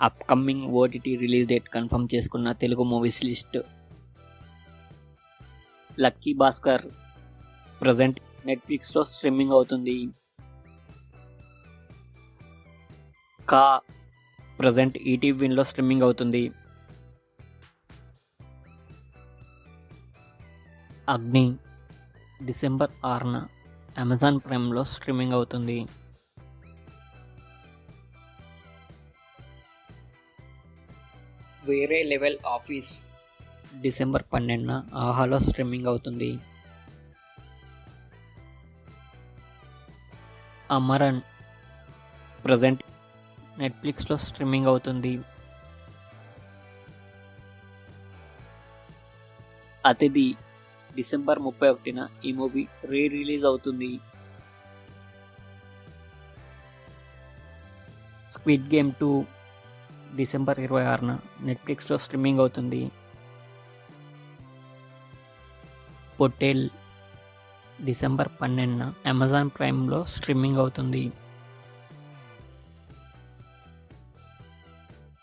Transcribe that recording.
Upcoming OTT release date confirm చేసుకున్న Telugu movies list. Lucky Bhaskar present నెట్ఫ్లిక్స్లో streaming అవుతుంది. కా ప్రజెంట్ ఈటీవీ విన్లో స్ట్రీమింగ్ అవుతుంది. అగ్ని డిసెంబర్ 6న అమెజాన్ ప్రైమ్లో స్ట్రీమింగ్ అవుతుంది. వేరే లెవెల్ ఆఫీస్ డిసెంబర్ 12న ఆహాలో స్ట్రీమింగ్ అవుతుంది. అమరన్ ప్రజెంట్ నెట్ఫ్లిక్స్లో స్ట్రీమింగ్ అవుతుంది. అతిథి డిసెంబర్ 31న ఈ మూవీ రిలీజ్ అవుతుంది. స్క్విడ్ గేమ్ 2 డిసెంబర్ 26న నెట్ఫ్లిక్స్లో స్ట్రీమింగ్ అవుతుంది. పొటేల్ డిసెంబర్ 12న అమెజాన్ ప్రైమ్లో స్ట్రీమింగ్ అవుతుంది.